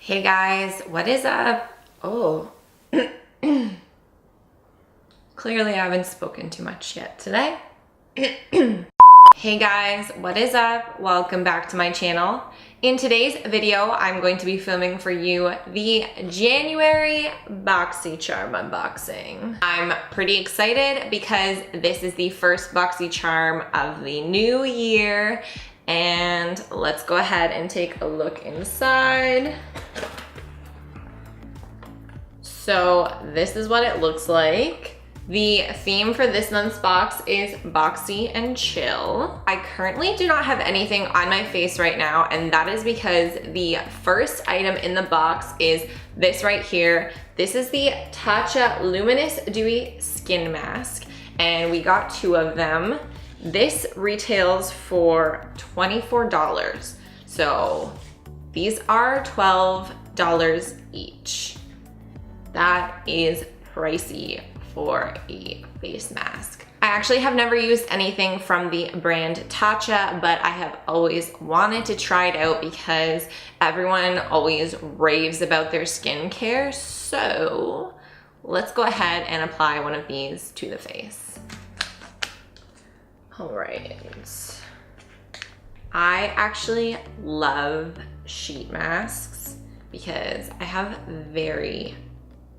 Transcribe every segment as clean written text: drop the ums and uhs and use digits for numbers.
Hey guys, what is up? Oh, clearly I haven't spoken too much yet today. Hey guys, what is up? Welcome back to my channel. In today's video, I'm going to be filming for you the January BoxyCharm unboxing. I'm pretty excited because this is the first BoxyCharm of the new year, and let's go ahead and take a look inside. So this is what it looks like. The theme for this month's box is Boxy and Chill. I currently do not have anything on my face right now, and that is because the first item in the box is this right here. This is the Tatcha Luminous Dewy Skin Mask, and we got 2 of them. This retails for $24. So these are $12 each. That is pricey for a face mask. I actually have never used anything from the brand Tatcha, but I have always wanted to try it out because everyone always raves about their skincare. So let's go ahead and apply one of these to the face. All right. I actually love sheet masks because I have very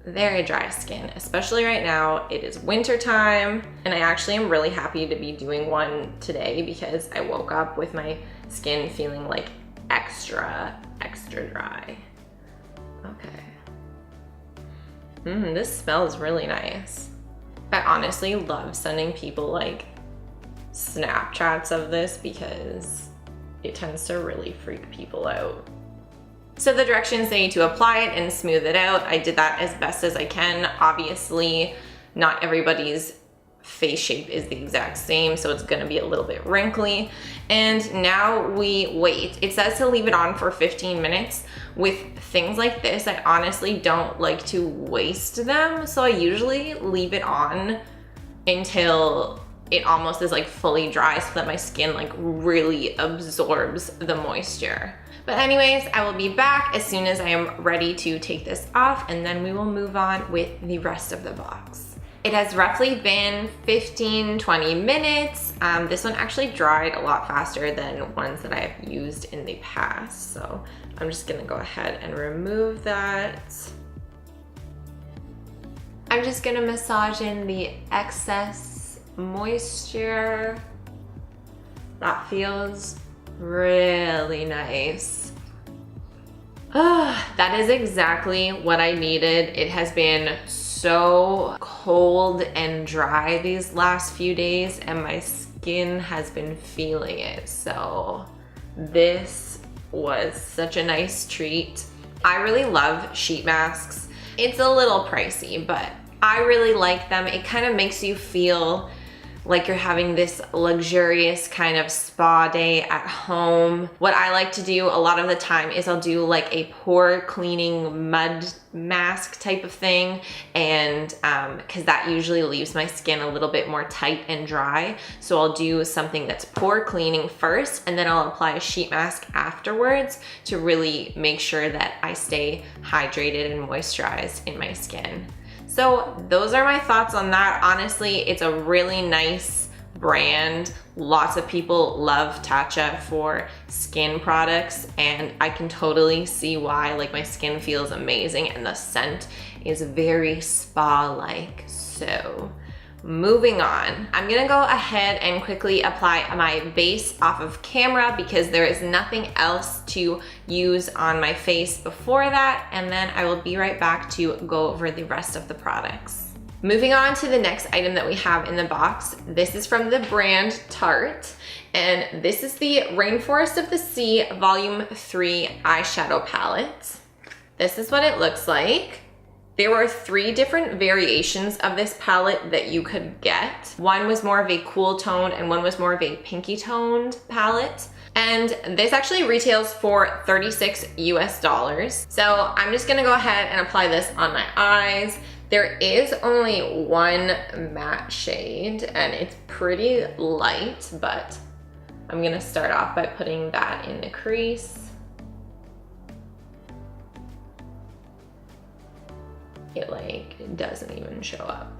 dry skin, especially right now. It is winter time, and I actually am really happy to be doing one today because I woke up with my skin feeling like extra dry. Okay. This smells really nice. I honestly love sending people like Snapchats of this because it tends to really freak people out. So the directions say to apply it and smooth it out. I did that as best as I can. Obviously, not everybody's face shape is the exact same, so it's gonna be a little bit wrinkly. And now we wait. It says to leave it on for 15 minutes. With things like this, I honestly don't like to waste them, so I usually leave it on until it almost is like fully dry so that my skin like really absorbs the moisture. But anyways, I will be back as soon as I am ready to take this off, and then we will move on with the rest of the box. It has roughly been 15-20 minutes. This one actually dried a lot faster than ones that I have used in the past. So I'm just gonna go ahead and remove that. I'm just gonna massage in the excess moisture. That feels really nice. That is exactly what I needed. It has been so cold and dry these last few days, and my skin has been feeling it. So this was such a nice treat. I really love sheet masks. It's a little pricey, but I really like them. It kind of makes you feel like you're having this luxurious kind of spa day at home. What I like to do a lot of the time is I'll do like a pore cleaning mud mask type of thing, and because that usually leaves my skin a little bit more tight and dry. So I'll do something that's pore cleaning first, and then I'll apply a sheet mask afterwards to really make sure that I stay hydrated and moisturized in my skin. So those are my thoughts on that. Honestly, it's a really nice brand. Lots of people love Tatcha for skin products, and I can totally see why. Like, my skin feels amazing and the scent is very spa-like. So moving on, I'm gonna go ahead and quickly apply my base off of camera because there is nothing else to use on my face before that, and then I will be right back to go over the rest of the products. Moving on to the next item that we have in the box. This is from the brand Tarte, and this is the Rainforest of the Sea Volume 3 eyeshadow palette. This is what it looks like. There were 3 different variations of this palette that you could get. One was more of a cool toned and one was more of a pinky toned palette. And this actually retails for $36 US. So I'm just gonna go ahead and apply this on my eyes. There is only one matte shade and it's pretty light, but I'm gonna start off by putting that in the crease. it like doesn't even show up.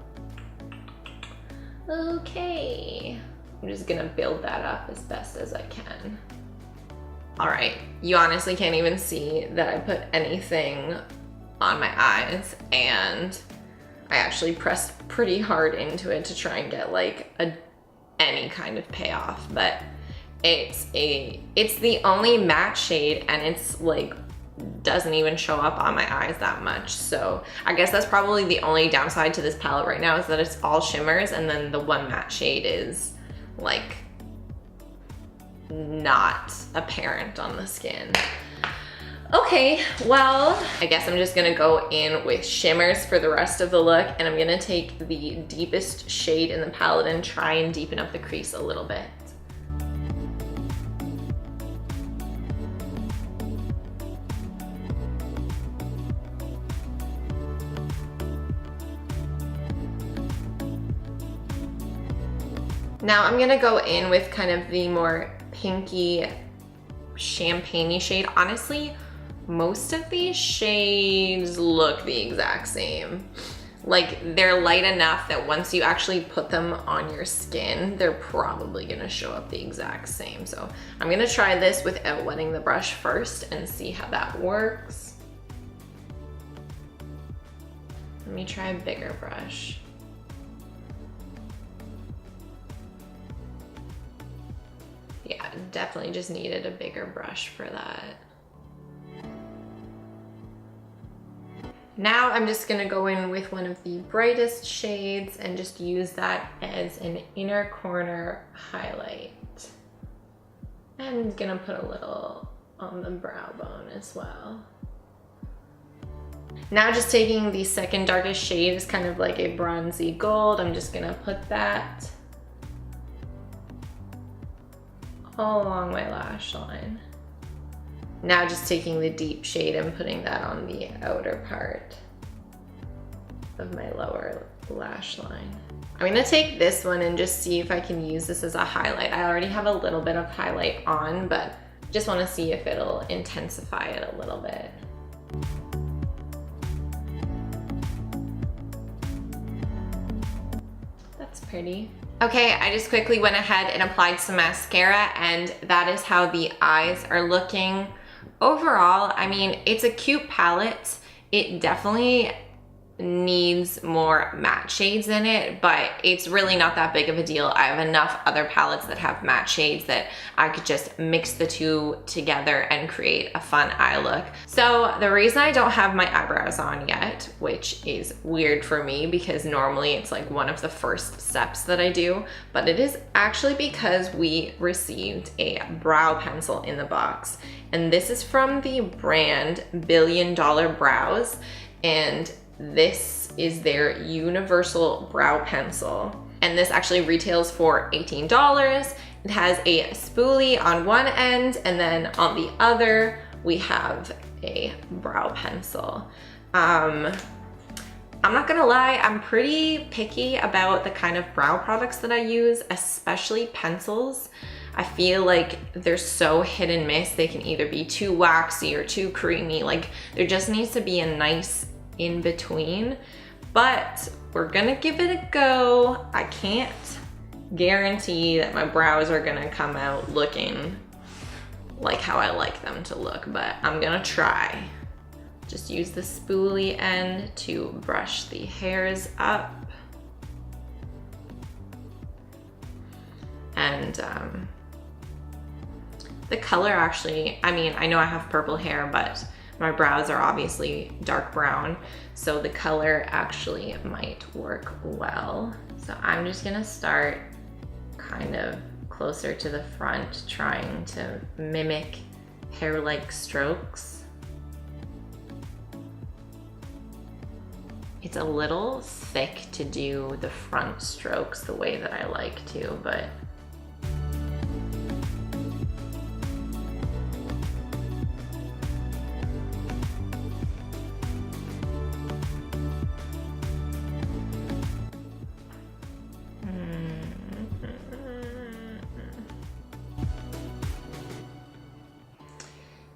Okay, I'm just gonna build that up as best as I can. All right, you honestly can't even see that I put anything on my eyes, and I actually pressed pretty hard into it to try and get like any kind of payoff, but it's the only matte shade, and it's like doesn't even show up on my eyes that much. So I guess that's probably the only downside to this palette right now, is that it's all shimmers, and then the one matte shade is like not apparent on the skin. Okay, well, I guess I'm just gonna go in with shimmers for the rest of the look, and I'm gonna take the deepest shade in the palette and try and deepen up the crease a little bit. Now I'm gonna go in with kind of the more pinky, champagne-y shade. Honestly, most of these shades look the exact same. Like, they're light enough that once you actually put them on your skin, they're probably gonna show up the exact same. So I'm gonna try this without wetting the brush first and see how that works. Let me try a bigger brush. Yeah, definitely just needed a bigger brush for that. Now I'm just gonna go in with one of the brightest shades and just use that as an inner corner highlight. And I'm gonna put a little on the brow bone as well. Now just taking the second darkest shade, is kind of like a bronzy gold, I'm just gonna put that all along my lash line. Now just taking the deep shade and putting that on the outer part of my lower lash line. I'm gonna take this one and just see if I can use this as a highlight. I already have a little bit of highlight on, but just wanna see if it'll intensify it a little bit. That's pretty. Okay, I just quickly went ahead and applied some mascara, and that is how the eyes are looking. Overall, I mean, it's a cute palette. It definitely needs more matte shades in it, but it's really not that big of a deal. I have enough other palettes that have matte shades that I could just mix the two together and create a fun eye look. So the reason I don't have my eyebrows on yet, which is weird for me because normally it's like one of the first steps that I do, but it is actually because we received a brow pencil in the box. And this is from the brand Billion Dollar Brows, and this is their universal brow pencil. And this actually retails for $18. It has a spoolie on one end, and then on the other, we have a brow pencil. I'm not gonna lie, I'm pretty picky about the kind of brow products that I use, especially pencils. I feel like they're so hit and miss. They can either be too waxy or too creamy. Like, there just needs to be a nice in between, but we're gonna give it a go. I can't guarantee that my brows are gonna come out looking like how I like them to look, but I'm gonna try. Just use the spoolie end to brush the hairs up. And the color actually, I mean, I know I have purple hair, but my brows are obviously dark brown, so the color actually might work well. So I'm just gonna start kind of closer to the front, trying to mimic hair-like strokes. It's a little thick to do the front strokes the way that I like to, but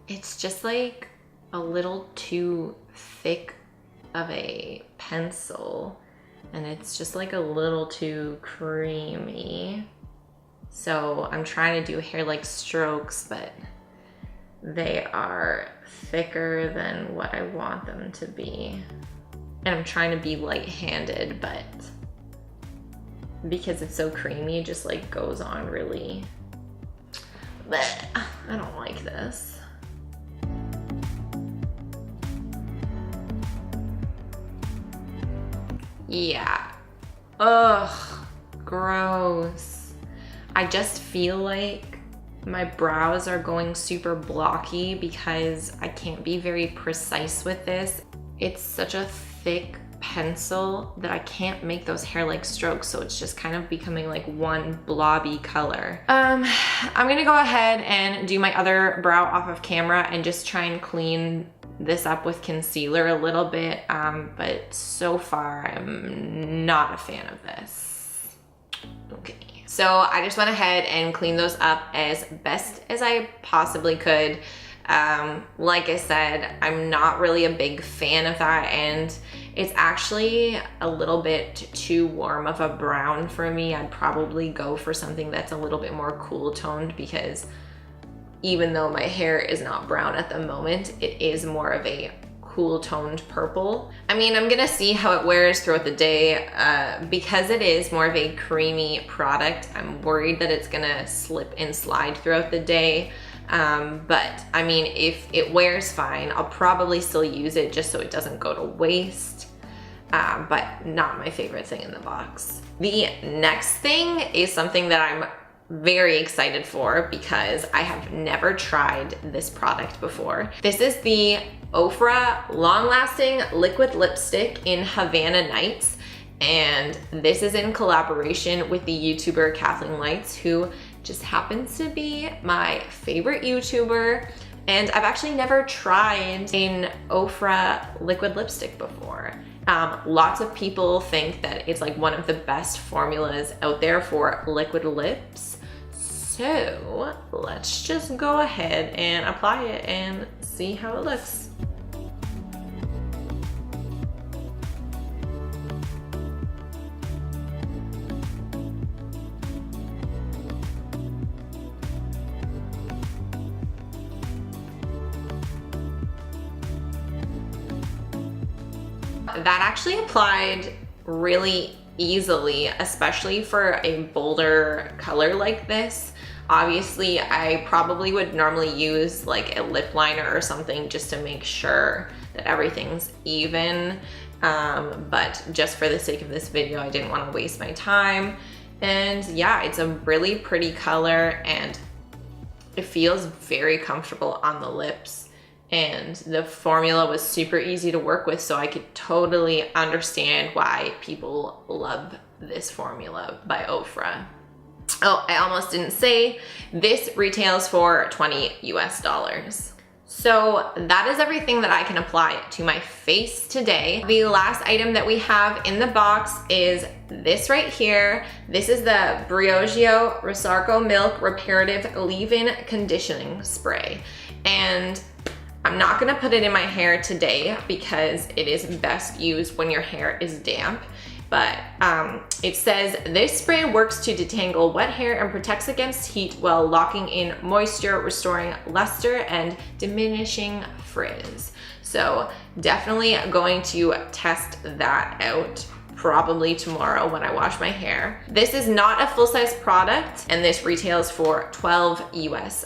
it's just like a little too thick of a pencil, and it's just like a little too creamy. So I'm trying to do hair-like strokes, but they are thicker than what I want them to be. And I'm trying to be light-handed, but because it's so creamy, it just like goes on really, bleh, I don't like this. Yeah, ugh, gross. I just feel like my brows are going super blocky because I can't be very precise with this. It's such a thick pencil that I can't make those hair-like strokes, so it's just kind of becoming like one blobby color. I'm gonna go ahead and do my other brow off of camera and just try and clean this up with concealer a little bit, but so far I'm not a fan of this. Okay. So I just went ahead and cleaned those up as best as I possibly could. Like I said, I'm not really a big fan of that, and it's actually a little bit too warm of a brown for me. I'd probably go for something that's a little bit more cool toned, because even though my hair is not brown at the moment, it is more of a cool toned purple. I mean, I'm gonna see how it wears throughout the day. Because it is more of a creamy product, I'm worried that it's gonna slip and slide throughout the day. But I mean, if it wears fine, I'll probably still use it just so it doesn't go to waste. But not my favorite thing in the box. The next thing is something that I'm very excited for because I have never tried this product before. This is the Ofra Long Lasting Liquid Lipstick in Havana Nights, and this is in collaboration with the YouTuber Kathleen Lights, who just happens to be my favorite YouTuber, and I've actually never tried an Ofra liquid lipstick before. Lots of people think that it's like one of the best formulas out there for liquid lips. So let's just go ahead and apply it and see how it looks. That actually applied really easily, especially for a bolder color like this. Obviously, I probably would normally use like a lip liner or something just to make sure that everything's even. But just for the sake of this video, I didn't want to waste my time. And yeah, it's a really pretty color and it feels very comfortable on the lips. And the formula was super easy to work with, so I could totally understand why people love this formula by Ofra. Oh, I almost didn't say, this retails for $20 US. So that is everything that I can apply to my face today. The last item that we have in the box is this right here. This is the Briogeo Roscaro Milk Reparative Leave-In Conditioning Spray. And I'm not gonna put it in my hair today because it is best used when your hair is damp. But it says, this spray works to detangle wet hair and protects against heat while locking in moisture, restoring luster and diminishing frizz. So definitely going to test that out probably tomorrow when I wash my hair. This is not a full-size product, and this retails for $12 US.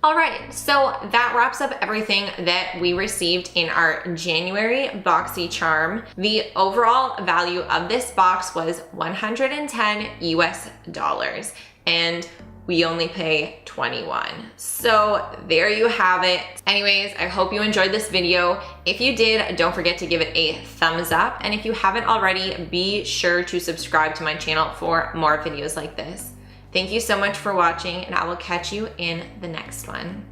All right, so that wraps up everything that we received in our January BoxyCharm. The overall value of this box was $110 US, and we only pay 21. So there you have it. Anyways, I hope you enjoyed this video. If you did, don't forget to give it a thumbs up. And if you haven't already, be sure to subscribe to my channel for more videos like this. Thank you so much for watching, and I will catch you in the next one.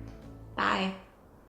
Bye.